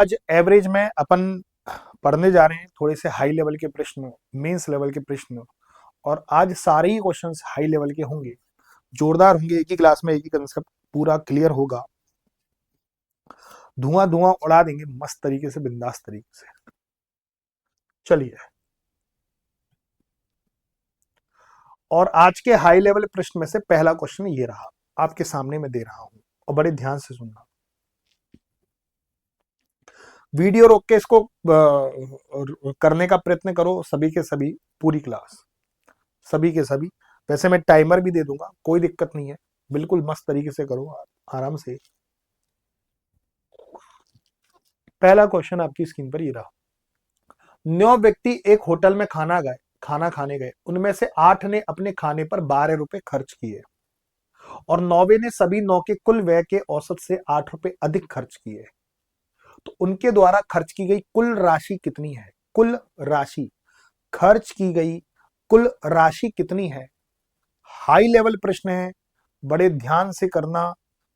आज एवरेज में अपन पढ़ने जा रहे हैं थोड़े से हाई लेवल के प्रश्न, मेंस लेवल के प्रश्न, और आज सारे ही क्वेश्चंस हाई लेवल के होंगे, जोरदार होंगे। एक ही क्लास में एक ही कंसेप्ट पूरा क्लियर होगा, धुआं धुआं उड़ा देंगे मस्त तरीके से, बिंदास तरीके से। चलिए, और आज के हाई लेवल प्रश्न में से पहला क्वेश्चन ये रहा, आपके सामने मैं दे रहा हूं और बड़े ध्यान से सुनना। वीडियो रोक के इसको करने का प्रयत्न करो, सभी के सभी, पूरी क्लास सभी के सभी। वैसे मैं टाइमर भी दे दूंगा, कोई दिक्कत नहीं है, बिल्कुल मस्त तरीके से करो, आराम से। पहला क्वेश्चन आपकी स्क्रीन पर ये रहा। 9 व्यक्ति एक होटल में खाना खाने गए। उनमें से 8 ने अपने खाने पर 12 रुपए खर्च किए और 9वें ने सभी 9 के कुल व्यय के औसत से 8 रुपए अधिक खर्च किए। तो उनके द्वारा खर्च की गई कुल राशि कितनी है? कुल राशि, खर्च की गई कुल राशि कितनी है? हाई लेवल प्रश्न है, बड़े ध्यान से करना,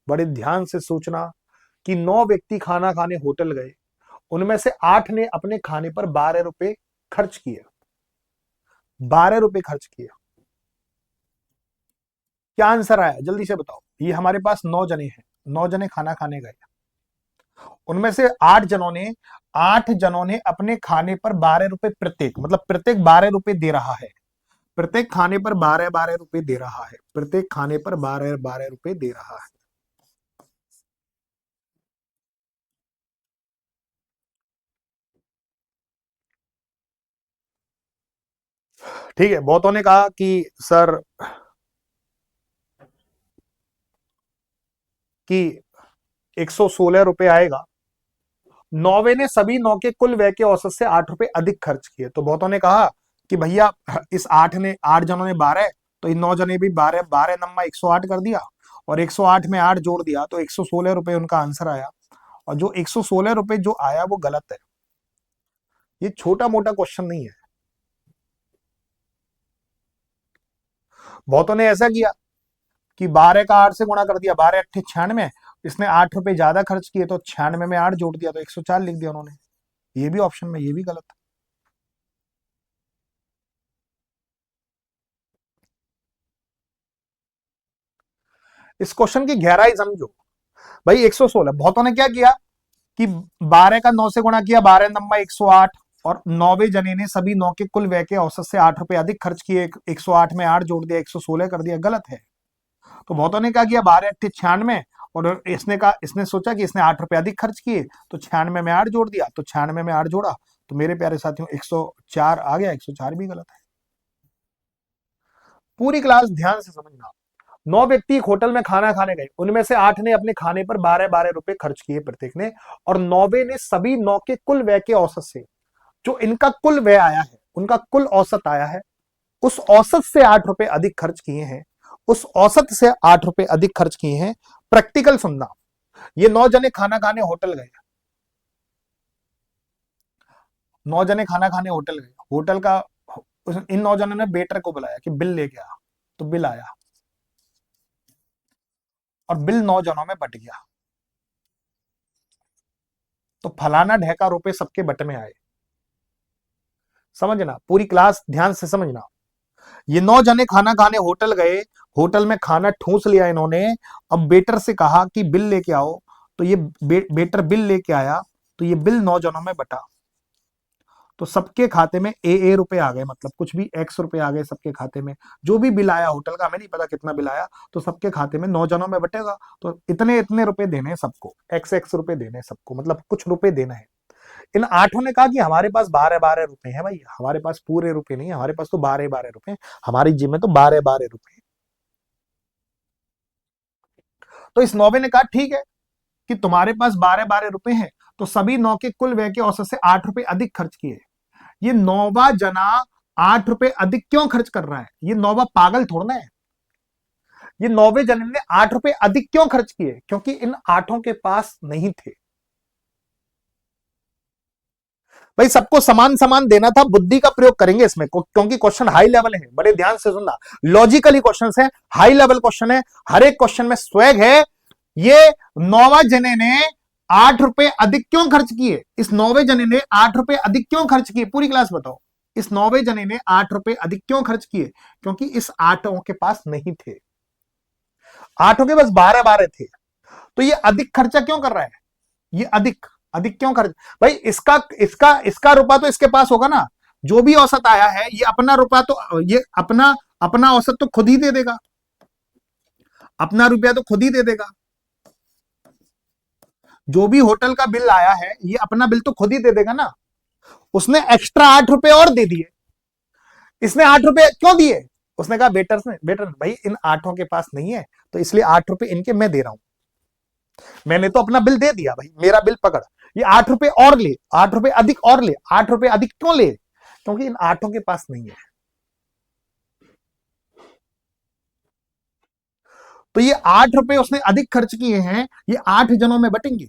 बड़े ध्यान से सोचना कि 9 व्यक्ति खाना खाने होटल गए, उनमें से 8 ने अपने खाने पर 12 रुपए खर्च किए। 12 रुपए खर्च किए। क्या आंसर आया जल्दी से बताओ। ये हमारे पास 9 जने हैं, 9 जने खाना खाने गए, उनमें से 8 जनों ने अपने खाने पर 12 रुपए प्रत्येक, मतलब प्रत्येक 12 रुपए दे रहा है, प्रत्येक खाने पर 12 रुपए दे रहा है, प्रत्येक खाने पर 12 रुपए दे रहा है। ठीक है, बहुतों ने कहा कि सर कि 116 रुपए आएगा। 9वें ने सभी 9 के कुल व्यय के औसत से 8 रुपए अधिक खर्च किए। तो बहुतों ने कहा कि भैया इस 8 जनों ने 12, तो इन 9 जने भी 12 नम्मा 108 कर दिया और 108 में 8 जोड़ दिया, तो 116 रुपए उनका आंसर आया। और जो 116 रुपए जो आया वो गलत है। ये छोटा मोटा क्वेश्चन नहीं है। बहुतों ने ऐसा किया कि 12 का 8 से गुणा कर दिया, 12 अट्ठे 96, इसने 8 रुपए ज्यादा खर्च किए तो 96 में 8 जोड़ दिया तो 104 लिख दिया उन्होंने। ये भी ऑप्शन में, ये भी गलत है। इस क्वेश्चन की गहराई समझो भाई। 116, बहुतों ने क्या किया कि 12 का 9 से गुणा किया, 12 नंबर 108, और 9वें जने ने सभी 9 के कुल व्यय के औसत से 8 रुपए अधिक खर्च किए, 108 में 8 जोड़ दिया, 116 कर दिया, गलत है। तो बहुतों ने क्या किया, 12 अट्ठे 96, और इसने सोचा कि इसने 8 रुपए अधिक खर्च किए तो 96 में 8 जोड़ दिया, तो 96 में 8 जोड़ा, तो मेरे प्यारे साथियों 104 आ गया। 104 भी गलत है। पूरी क्लास ध्यान से समझना। 9 व्यक्ति एक होटल में खाना खाने गए, उनमें से 8 ने अपने खाने पर 12 रुपए खर्च किए प्रत्येक ने, और 9वें ने सभी 9 के कुल व्यय के औसत से, जो इनका कुल व्यय आया है, उनका कुल औसत आया है, उस औसत से 8 रुपए अधिक खर्च किए हैं, उस औसत से 8 रुपए अधिक खर्च किए हैं। प्रैक्टिकल सुनना, ये 9 जने खाना खाने होटल गए, 9 जने खाना खाने होटल गए, होटल का इन 9 जनों ने वेटर को बुलाया कि बिल लेके आ, तो बिल आया और बिल 9 जनों में बट गया, तो फलाना ढेका रुपए सबके बट में आए। समझना, पूरी क्लास ध्यान से समझना। ये 9 जने खाना खाने होटल गए, होटल में खाना ठूंस लिया इन्होंने, अब वेटर से कहा कि बिल लेके आओ, तो ये वेटर बिल लेके आया, तो ये बिल 9 जनों में बटा, तो सबके खाते में ए रुपए आ गए, मतलब कुछ भी एक्स रुपए आ गए सबके खाते में। जो भी बिल आया होटल का, हमें नहीं पता कितना बिल आया, तो सबके खाते में 9 जनों में बटेगा, तो इतने इतने रुपए देने हैं सबको, एक्स रुपए देने हैं सबको, मतलब कुछ रुपए देना है। इन 8 ने कहा कि हमारे पास 12 रुपए हैं भाई, हमारे पास पूरे रुपए नहीं, हमारे पास तो 12 रुपए, हमारी जिम में तो 12 रुपए। तो इस 9वें ने कहा ठीक है कि तुम्हारे पास 12 रुपए हैं, तो सभी 9 के कुल व्यय के औसत से 8 रुपए अधिक खर्च किए। ये 9वां जना 8 रुपए अधिक क्यों खर्च कर रहा है? ये 9वां पागल थोड़ा है। ये 9वें जने ने 8 रुपए अधिक क्यों खर्च किए? क्योंकि इन 8 के पास नहीं थे भाई। सबको समान समान देना था। बुद्धि का प्रयोग करेंगे इसमें, क्योंकि क्वेश्चन हाई लेवल है, बड़े ध्यान से सुनना। लॉजिकली क्वेश्चन है, हाई लेवल क्वेश्चन है, हर एक क्वेश्चन में स्वैग है। ये 9वां जने ने 8 रुपए अधिक क्यों खर्च किए? इस 9वें जने ने 8 रुपए अधिक क्यों खर्च किए? पूरी क्लास बताओ। इस 9वें जने ने 8 रुपए अधिक क्यों खर्च किए? क्योंकि इस 8 के पास नहीं थे, 8 के पास 12 थे। तो ये अधिक खर्चा क्यों कर रहा है? ये अधिक अधिक क्यों खर्च? भाई इसका इसका इसका रुपया तो इसके पास होगा ना। जो भी औसत आया है ये अपना रुपया तो ये अपना अपना औसत तो खुद ही दे देगा, अपना रुपया तो खुद ही दे देगा। जो भी होटल का बिल आया है ये अपना बिल तो खुद ही दे देगा ना। उसने एक्स्ट्रा 8 रुपए और दे दिए। इसने 8 रुपए क्यों दिए? उसने कहा बेटर भाई इन 8 के पास नहीं है, तो इसलिए 8 रुपए इनके मैं दे रहा हूं। मैंने तो अपना बिल दे दिया भाई, मेरा बिल पकड़, ये 8 रुपए और ले, 8 रुपए अधिक और ले। 8 रुपए अधिक क्यों ले? क्योंकि इन 8 के पास नहीं है। तो ये 8 रुपए उसने अधिक खर्च किए हैं, ये 8 जनों में बटेंगे।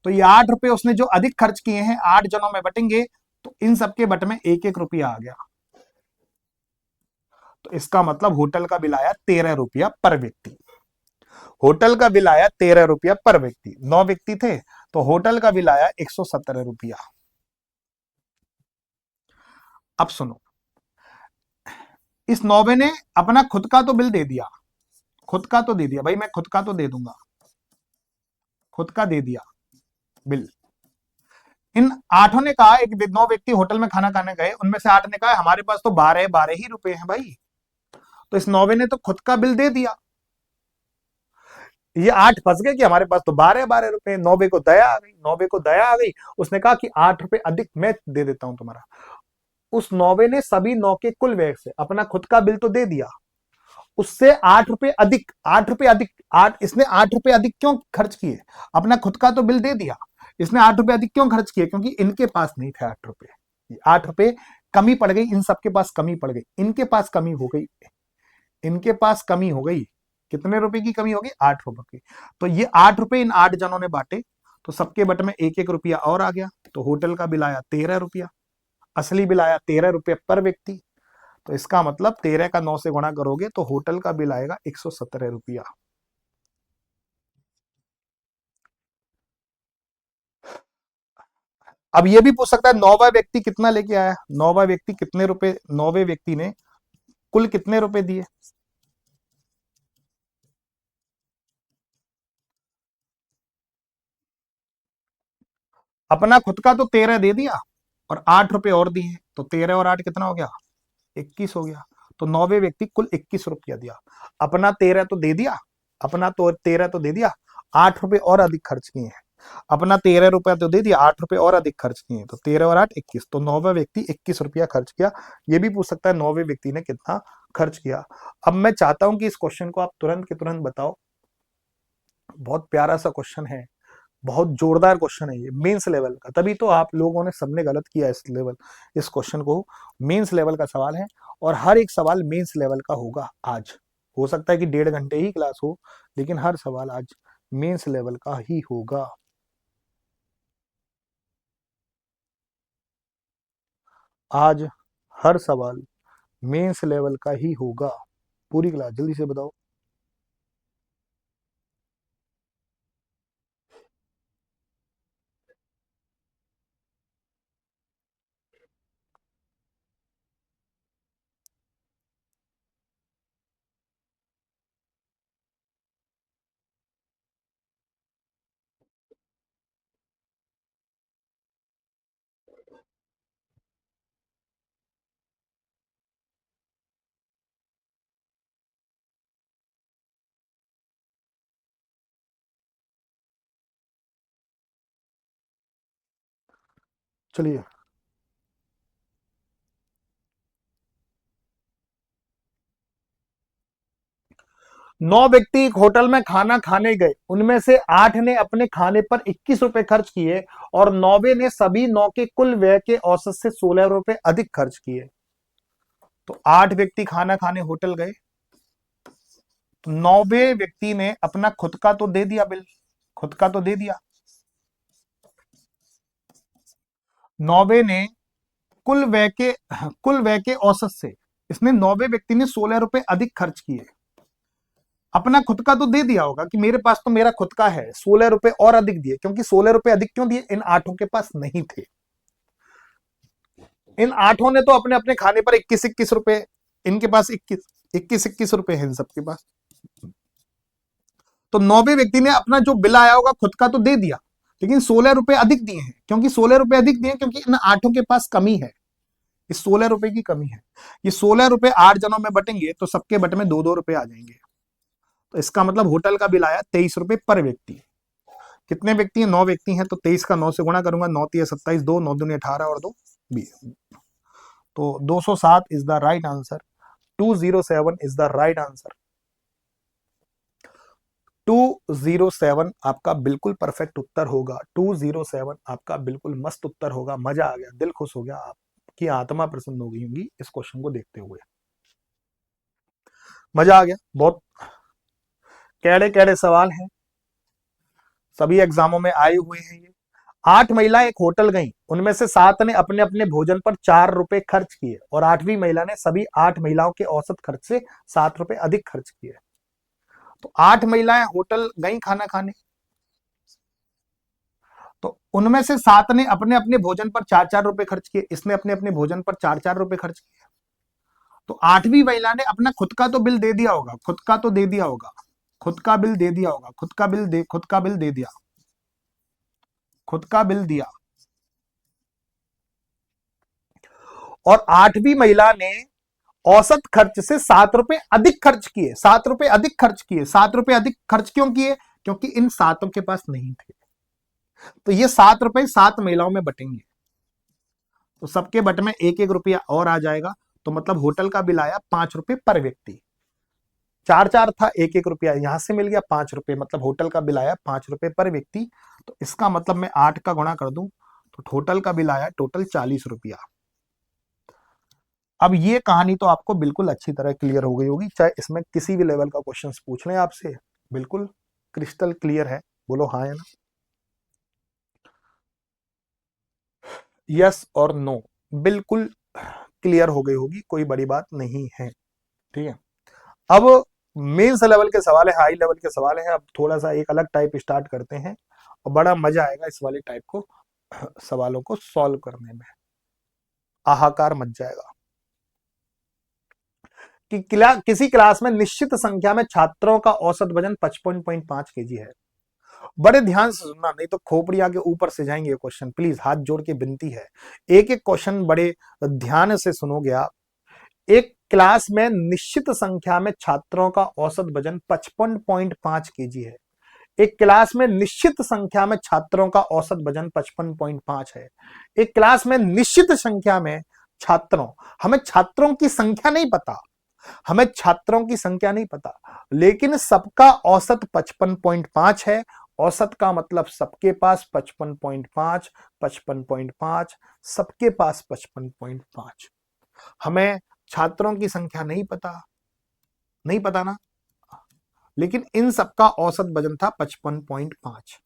तो ये 8 रुपए उसने जो अधिक खर्च किए हैं 8 जनों में बटेंगे, तो इन सबके बट में 1-1 रुपया आ गया। तो इसका मतलब होटल का बिल आया 13 रुपया पर व्यक्ति। होटल का बिल आया 13 रुपया पर व्यक्ति। 9 व्यक्ति थे तो होटल का बिल आया 117 रुपया। अब सुनो, इस 9वें ने अपना खुद का तो बिल दे दिया, खुद का तो दे दिया भाई, मैं खुद का तो दे दूंगा, खुद का दे दिया बिल। इन 8 ने कहा, एक 9 व्यक्ति होटल में खाना खाने गए, उनमें से 8 ने कहा हमारे पास तो 12 ही रुपए हैं भाई। तो इस 9वें ने तो खुद का बिल दे दिया। ये 8 फंस गए कि हमारे पास तो 12 रुपए। 9वें को दया आ गई, 9वें को दया आ गई। उसने कहा कि 8 रुपए अधिक मैं दे देता हूं तुम्हारा। उस 9वें ने सभी 9 के कुल व्यय से अपना खुद का बिल तो दे दिया, उससे 8 रुपए अधिक, 8 रुपए अधिक, 8 इसने 8 रुपए अधिक क्यों खर्च किए? अपना खुद का तो बिल दे दिया, इसने 8 रुपए अधिक क्यों खर्च किए? क्योंकि इनके पास नहीं थे 8 रुपए। 8 रुपए कमी पड़ गई, इन सबके पास कमी पड़ गई, इनके पास कमी हो गई, इनके पास कमी हो गई। कितने रुपए की कमी होगी? 8 रुपए की। तो ये 8 रुपए इन 8 जनों ने बांटे, तो सबके बट में 1-1 रुपया और आ गया। तो होटल का बिल आया 13 रुपया, असली बिल आया 13 रुपये पर व्यक्ति। तो इसका मतलब 13 का 9 से गुणा करोगे तो होटल का बिल आएगा 117 रुपया। अब ये भी पूछ सकता है 9वां व्यक्ति कितना लेके आया, 9वां व्यक्ति कितने रुपए, 9वें व्यक्ति ने कुल कितने रुपए दिए? अपना खुद का तो 13 दे दिया और 8 रुपए और दिए, तो 13 और 8 कितना हो गया? 21 हो गया। तो 9वें व्यक्ति कुल 21 रुपया दिया। अपना 13 तो दे दिया, अपना तो 13 तो दे दिया, 8 रुपए और अधिक खर्च किए हैं। अपना 13 रुपया तो दे दिया, 8 रुपए और अधिक खर्च किए हैं, तो 13 और 8 21। तो 9वां व्यक्ति 21 रुपया खर्च किया। ये भी पूछ सकता है 9वें व्यक्ति ने कितना खर्च किया। अब मैं चाहता हूं कि इस क्वेश्चन को आप तुरंत के तुरंत बताओ। बहुत प्यारा सा क्वेश्चन है, बहुत जोरदार क्वेश्चन है ये, मेंस लेवल का। तभी तो आप लोगों ने सबने गलत किया इस लेवल, इस क्वेश्चन को। मेंस लेवल का सवाल है और हर एक सवाल मेंस लेवल का होगा आज। हो सकता है कि 1.5 घंटे ही क्लास हो, लेकिन हर सवाल आज मेंस लेवल का ही होगा। आज हर सवाल मेंस लेवल का ही होगा। पूरी क्लास जल्दी से बताओ। चलिए, 9 व्यक्ति एक होटल में खाना खाने गए, उनमें से 8 ने अपने खाने पर 21 रुपए खर्च किए और 9वें ने सभी 9 के कुल व्यय के औसत से 16 रुपए अधिक खर्च किए। तो 8 व्यक्ति खाना खाने होटल गए, तो 9वें व्यक्ति ने अपना खुद का तो दे दिया बिल, खुद का तो दे दिया। 9वें ने कुल व्यय के औसत से, इसने 9वें व्यक्ति ने 16 रुपए अधिक खर्च किए। अपना खुद का तो दे दिया होगा कि मेरे पास तो मेरा खुद का है, 16 रुपए और अधिक दिए, क्योंकि 16 रुपए अधिक क्यों दिए, इन आठों के पास नहीं थे। इन आठों ने तो अपने अपने खाने पर 21-21 रुपए, इनके पास 21-21 रुपए है इन सबके पास। तो 9वें व्यक्ति ने अपना जो बिल आया होगा खुद का तो दे दिया, लेकिन 16 रुपए अधिक दिए हैं, क्योंकि 16 रुपए अधिक दिए, क्योंकि इन आठों के पास कमी है, इस 16 रुपए की कमी है। ये 16 रुपए 8 जनों में बटेंगे तो सबके बट में 2-2 रुपए आ जाएंगे। तो इसका मतलब होटल का बिल आया 23 रुपए पर व्यक्ति। कितने व्यक्ति हैं, 9 व्यक्ति हैं, तो 23 का 9 से गुणा करूंगा, 9 3 27, 2 9 दूनी 18 और 2 20। तो 207 is the right answer. 207 is the right answer. 207 आपका बिल्कुल परफेक्ट उत्तर होगा। 207 आपका बिल्कुल मस्त उत्तर होगा। मजा आ गया, दिल खुश हो गया, आपकी आत्मा प्रसन्न हो गई होगी इस क्वेश्चन को देखते हुए। मजा आ गया बहुत। कैड़े कैड़े सवाल हैं, सभी एग्जामों में आए हुए हैं ये। 8 महिलाएं एक होटल गईं, उनमें से 7 ने अपने अपने भोजन पर 4 रुपए खर्च किए और 8वीं महिला ने सभी 8 महिलाओं के औसत खर्च से 7 रुपए अधिक खर्च किए। तो 8 महिलाएं होटल गईं खाना खाने, तो उनमें से 7 ने अपने अपने भोजन पर 4-4 रुपए खर्च किए, इसने अपने अपने भोजन पर 4-4 रुपए खर्च किए। तो 8वीं महिला ने अपना खुद का तो बिल दे दिया होगा, खुद का तो दे दिया होगा, खुद का बिल दे दिया होगा, खुद का बिल दे, खुद का बिल दे दिया, खुद का बिल दिया। और 8वीं महिला ने औसत खर्च से 7 रुपए अधिक खर्च किए, 7 रुपए अधिक खर्च किए। 7 रुपए अधिक खर्च क्यों किए, क्योंकि इन 7 के पास नहीं थे। तो ये 7 रुपए 7 महिलाओं में बटेंगे, तो सबके बट में 1-1 रुपया और आ जाएगा। तो मतलब होटल का बिल आया 5 रुपए पर व्यक्ति। 4-4 था, 1-1 रुपया यहां से मिल गया, 5 रुपए, मतलब होटल का बिल आया 5 रुपए पर व्यक्ति। तो इसका मतलब मैं 8 का गुणा कर दूं तो होटल का बिल आया टोटल 40 रुपया। अब ये कहानी तो आपको बिल्कुल अच्छी तरह क्लियर हो गई होगी, चाहे इसमें किसी भी लेवल का क्वेश्चन पूछ लें आपसे, बिल्कुल क्रिस्टल क्लियर है। बोलो हाँ या ना, यस और नो, बिल्कुल क्लियर हो गई होगी, कोई बड़ी बात नहीं है। ठीक है, अब मेंस लेवल के सवाल है, हाई लेवल के सवाल है। अब थोड़ा सा एक अलग टाइप स्टार्ट करते हैं और बड़ा मजा आएगा इस वाले टाइप को सवालों को सॉल्व करने में, हाहाकार मच जाएगा। कि किसी क्लास में निश्चित संख्या में छात्रों का औसत वजन 55.5 केजी है। बड़े ध्यान से सुनना, नहीं तो खोपड़िया के ऊपर से जाएंगे क्वेश्चन, प्लीज हाथ जोड़ के विनती है, एक एक क्वेश्चन बड़े ध्यान से सुनोगे आप। एक क्लास में निश्चित संख्या में छात्रों का औसत वजन 55.5 केजी है। एक क्लास में निश्चित संख्या में छात्रों का औसत वजन 55.5 है। एक क्लास में निश्चित संख्या में छात्रों, हमें छात्रों की संख्या नहीं पता, हमें छात्रों की संख्या नहीं पता, लेकिन सबका औसत 55.5 है। औसत का मतलब सबके पास 55.5, 55.5, सबके पास 55.5। हमें छात्रों की संख्या नहीं पता, नहीं पता ना, लेकिन इन सबका औसत वजन था 55.5।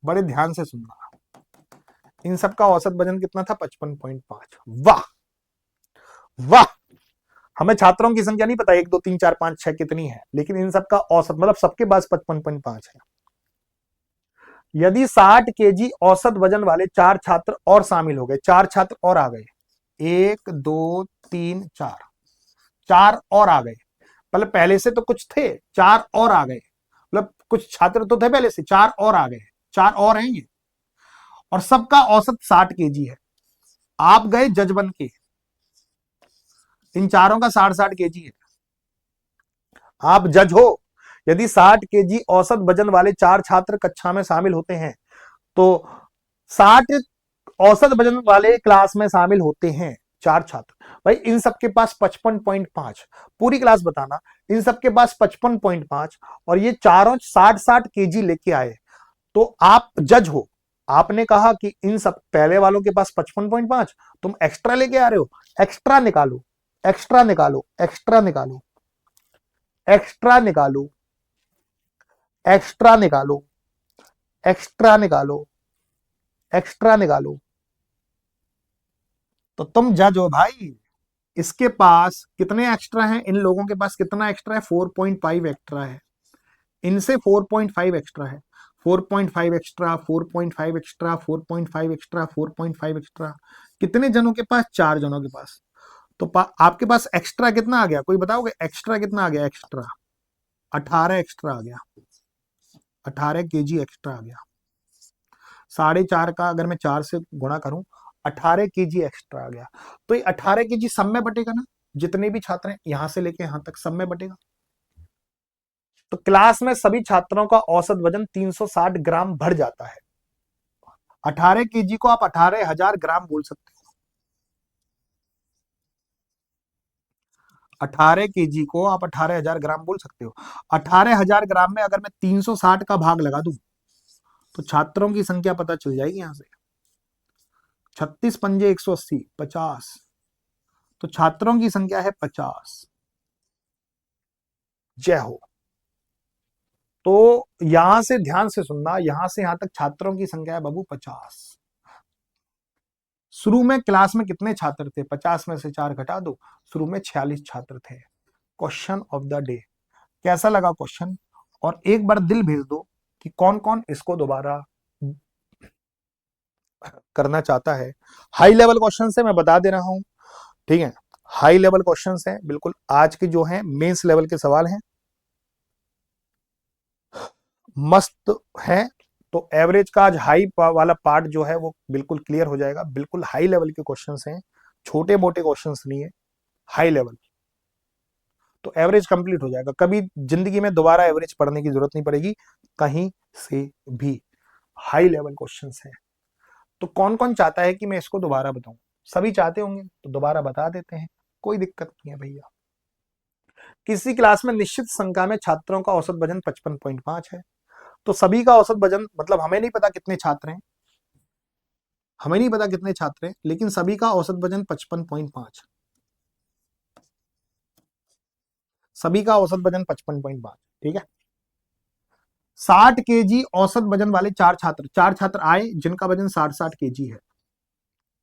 बड़े ध्यान से सुनना, इन सबका औसत वजन कितना था, 55.5। वाह वाह, हमें छात्रों की संख्या नहीं पता 1 2 3 4 5 6 कितनी है, लेकिन इन सबका औसत मतलब सबके पास 55.5 है। यदि 60 केजी औसत वजन वाले 4 छात्र और शामिल हो गए, 4 छात्र और आ गए, 1 2 3 4, 4 और आ गए, मतलब पहले से तो कुछ थे, 4 और आ गए, मतलब कुछ छात्र तो थे पहले से, 4 और आ गए, 4 और हैं ये, और सबका औसत 60 केजी है। आप गए जज बन के, इन चारों का 60-60 केजी है, आप जज हो। यदि 60 केजी औसत वजन वाले 4 छात्र कक्षा में शामिल होते हैं, तो 60 औसत वजन वाले क्लास में शामिल होते हैं 4 छात्र, भाई इन सबके पास 55.5, पूरी क्लास बताना, इन सबके पास 55.5 और ये चारों 60-60 केजी लेके आए, तो आप जज हो। आपने कहा कि इन सब पहले वालों के पास 55.5, तुम एक्स्ट्रा लेके आ रहे हो, एक्स्ट्रा निकालो, एक्स्ट्रा निकालो, एक्स्ट्रा निकालो, एक्स्ट्रा निकालो, एक्स्ट्रा निकालो, एक्स्ट्रा निकालो, एक्स्ट्रा निकालो, तो तुम जज हो भाई, इसके पास कितने एक्स्ट्रा हैं, इन लोगों के पास कितना एक्स्ट्रा है, 4.5 एक्स्ट्रा है, इनसे 4.5 एक्स्ट्रा है, 4.5 एक्स्ट्रा, 4.5 एक्स्ट्रा, 4.5 एक्स्ट्रा, 4.5 एक्स्ट्रा, कितने जनों के पास, 4 जनों के पास। तो आपके पास एक्स्ट्रा कितना आ गया, कोई बताओगे एक्स्ट्रा कितना आ गया, एक्स्ट्रा 18 एक्स्ट्रा आ गया, 18 केजी एक्स्ट्रा आ गया। 4.5 का अगर मैं 4 से गुणा करूं, 18 केजी एक्स्ट्रा आ गया। तो ये 18 केजी सब में बटेगा ना, जितने भी छात्र हैं यहां से लेके यहां तक सब में बटेगा। तो क्लास में सभी छात्रों का औसत वजन 360 ग्राम बढ़ जाता है। 18 केजी को आप 18,000 ग्राम बोल सकते हो। 18 केजी को आप 18,000 ग्राम बोल सकते हो। 18,000 ग्राम में अगर मैं 360 का भाग लगा दूं तो छात्रों की संख्या पता चल जाएगी यहां से। 36 पंजे 180, 50। तो छात्रों की संख्या है 50। जय हो। तो यहां से ध्यान से सुनना, यहां से यहां तक छात्रों की संख्या है बाबू 50। शुरू में क्लास में कितने छात्र थे, 50 में से 4 घटा दो, शुरू में 46 छात्र थे। Question of the day. कैसा लगा क्वेश्चन, और एक बार दिल भेज दो कि कौन कौन इसको दोबारा करना चाहता है। हाई लेवल क्वेश्चन है, मैं बता दे रहा हूं, ठीक है। हाई लेवल क्वेश्चन है बिल्कुल, आज के जो हैं मेंस लेवल के सवाल हैं, मस्त है। तो एवरेज का आज हाई वाला पार्ट जो है वो बिल्कुल क्लियर हो जाएगा। बिल्कुल हाई लेवल के क्वेश्चंस हैं, छोटे मोटे क्वेश्चंस नहीं है, हाई लेवल। तो एवरेज कंप्लीट हो जाएगा, कभी जिंदगी में दोबारा एवरेज पढ़ने की जरूरत नहीं पड़ेगी कहीं से भी। हाई लेवल क्वेश्चंस हैं। तो कौन कौन चाहता है कि मैं इसको दोबारा बताऊं, सभी चाहते होंगे तो दोबारा बता देते हैं, कोई दिक्कत नहीं है भैया। किसी क्लास में निश्चित संख्या में छात्रों का औसत वजन 55.5 है। तो सभी का औसत वजन मतलब हमें नहीं पता कितने छात्र हैं, हमें नहीं पता कितने छात्र हैं, लेकिन सभी का औसत वजन 55.5, सभी का औसत वजन 55.5, ठीक है। 60 केजी औसत वजन वाले 4 छात्र आए जिनका वजन 60 केजी है।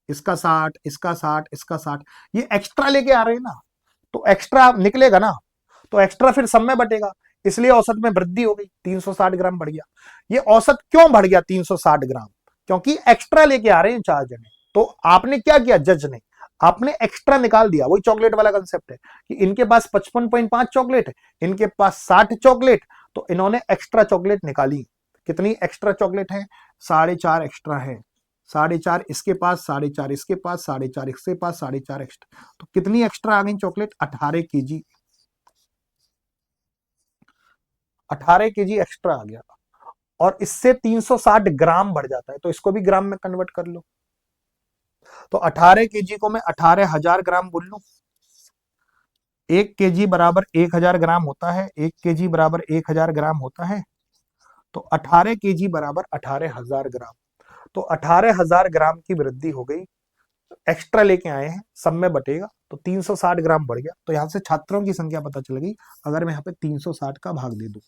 इसका 60, इसका 60, इसका 60, ये एक्स्ट्रा लेके आ रहे हैं ना, तो एक्स्ट्रा निकलेगा ना, तो एक्स्ट्रा फिर सब में बटेगा, इसलिए औसत में वृद्धि हो गई, 360 ग्राम बढ़ गया। ये औसत क्यों बढ़ गया 360 ग्राम, क्योंकि एक्स्ट्रा लेके आ रहे हैं 4 जने। तो आपने क्या किया, जज ने आपने एक्स्ट्रा निकाल दिया। वही चॉकलेट वाला कंसेप्ट है कि इनके पास 55.5 चॉकलेट है, इनके पास 60 चॉकलेट, तो इन्होंने एक्स्ट्रा चॉकलेट निकाली। कितनी एक्स्ट्रा चॉकलेट है, 4.5 एक्स्ट्रा है, 4.5 इसके पास, 4.5 इसके पास, 4.5 इसके पास, 4.5 एक्स्ट्रा। तो कितनी एक्स्ट्रा आ गई चॉकलेट, 18 केजी, 18 केजी एक्स्ट्रा आ गया। और इससे 360 ग्राम बढ़ जाता है, तो इसको भी ग्राम में कन्वर्ट कर लो। तो 18 केजी को मैं 18,000 ग्राम बोल लूं। 1 केजी बराबर 1,000 ग्राम होता है, 1 केजी बराबर 1,000 ग्राम होता है। तो 18 केजी बराबर 18,000 ग्राम। तो 18,000 ग्राम की वृद्धि हो गई, एक्स्ट्रा लेके आए हैं, सब में बटेगा, तो 360 ग्राम बढ़ गया। तो यहां से छात्रों की संख्या पता चल गई, अगर मैं यहाँ पे 360 का भाग दे दूं,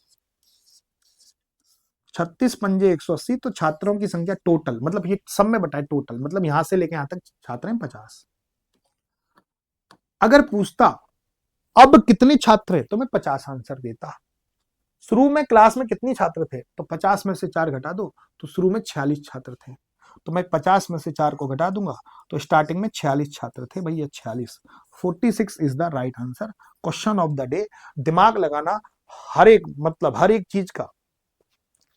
36 पंजे 180, तो छात्रों की संख्या टोटल, मतलब ये सब में बटा है टोटल, मतलब यहां से लेके यहां तक छात्र हैं 50। अगर पूछता अब कितने छात्र हैं, तो मैं 50 आंसर देता। शुरू में क्लास में कितने छात्र थे, तो 50 में से 4 घटा दो, तो शुरू में 46 छात्र थे। तो मैं 50 में से 4 को घटा दूंगा, तो स्टार्टिंग में 46 छात्र थे भैया, 46, 46 is the right answer. Question of the day. दिमाग लगाना हर एक, मतलब हर एक चीज का,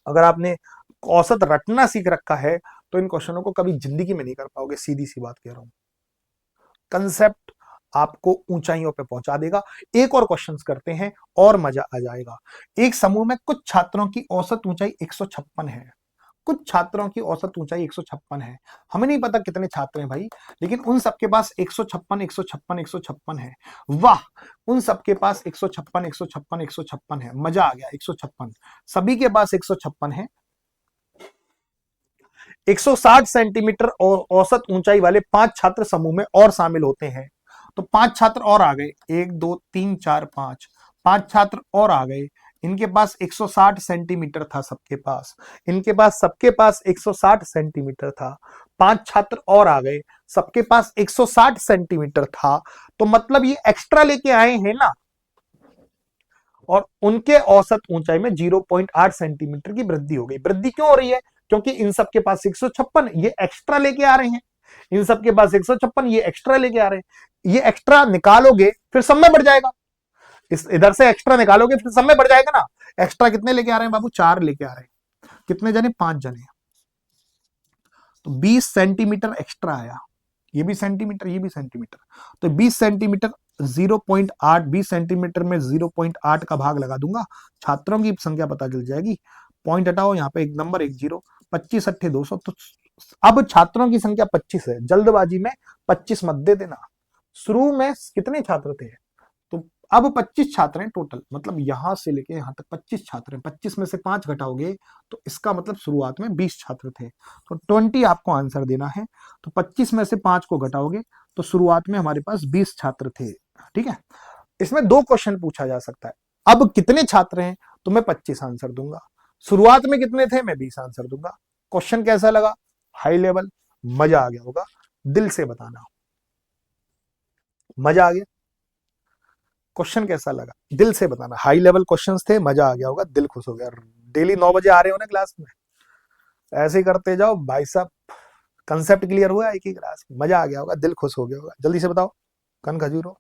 अगर आपने औसत रटना सीख रखा है तो इन क्वेश्चनों को कभी जिंदगी में नहीं कर पाओगे, सीधी सी बात कह रहा हूं। कंसेप्ट आपको ऊंचाइयों पे पहुंचा देगा। एक और क्वेश्चंस करते हैं और मजा आ जाएगा। एक समूह में कुछ छात्रों की औसत ऊंचाई 156 है, कुछ छात्रों की औसत ऊंचाई 156 है। हमें नहीं पता कितने छात्र हैं भाई, लेकिन उन सबके पास 156 156 156 है। वाह, उन सबके पास 156 156 156 है, मजा आ गया। 156 सभी के पास 156 है। 160 सेंटीमीटर औसत ऊंचाई वाले 5 छात्र समूह में और शामिल होते हैं। तो 5 छात्र और आ गए, 1 2 3 4 5, 5 छात्र और आ गए, इनके पास 160 सेंटीमीटर था सबके पास, इनके पास सबके पास 160 सेंटीमीटर था। 5 छात्र और आ गए, सबके पास 160 सेंटीमीटर था, तो मतलब ये एक्स्ट्रा लेके आए हैं ना, और उनके औसत ऊंचाई में 0.8 सेंटीमीटर की वृद्धि हो गई। वृद्धि क्यों हो रही है? क्योंकि इन सबके पास 156, ये एक्स्ट्रा लेके आ रहे हैं। इन सबके पास 156, ये एक्स्ट्रा लेके आ रहे हैं। ये एक्स्ट्रा निकालोगे फिर सब में बढ़ जाएगा, इस इधर से एक्स्ट्रा निकालोगे फिर सब में बढ़ जाएगा ना। एक्स्ट्रा कितने लेके आ रहे हैं बाबू? 4 लेके आ रहे हैं। कितने जने? 5 जने। तो 20 सेंटीमीटर एक्स्ट्रा आया, ये भी सेंटीमीटर, ये भी सेंटीमीटर। तो 20 सेंटीमीटर 0.8, 20 सेंटीमीटर में 0.8 का भाग लगा दूंगा, छात्रों की संख्या पता चल जाएगी। पॉइंट हटाओ, यहाँ पे एक नंबर, एक जीरो, 25 अट्ठे 200। तो अब छात्रों की संख्या 25 है, जल्दबाजी में 25 मत दे देना। शुरू में कितने छात्र थे? तो अब 25 छात्र हैं टोटल, मतलब यहां से लेके यहां तक 25 छात्र हैं। 25 में से 5 घटाओगे तो इसका मतलब शुरुआत में 20 छात्र थे, तो 20 आपको आंसर देना है। तो 25 में से 5 को घटाओगे तो शुरुआत में हमारे पास 20 छात्र थे। ठीक है, इसमें 2 क्वेश्चन पूछा जा सकता है। अब कितने छात्र हैं? तो मैं 25 आंसर दूंगा। शुरुआत में कितने थे? मैं 20 आंसर दूंगा। क्वेश्चन कैसा लगा? हाई लेवल, मजा आ गया होगा। दिल से बताना, मजा आ गया? क्वेश्चन कैसा लगा? दिल से बताना। हाई लेवल क्वेश्चंस थे, मजा आ गया होगा, दिल खुश हो गया। डेली 9 बजे आ रहे हो ना क्लास में, ऐसे ही करते जाओ भाई साहब। कंसेप्ट क्लियर हुआ एक ही क्लास में, मजा आ गया होगा, दिल खुश हो गया होगा। जल्दी से बताओ, कन खजूरो।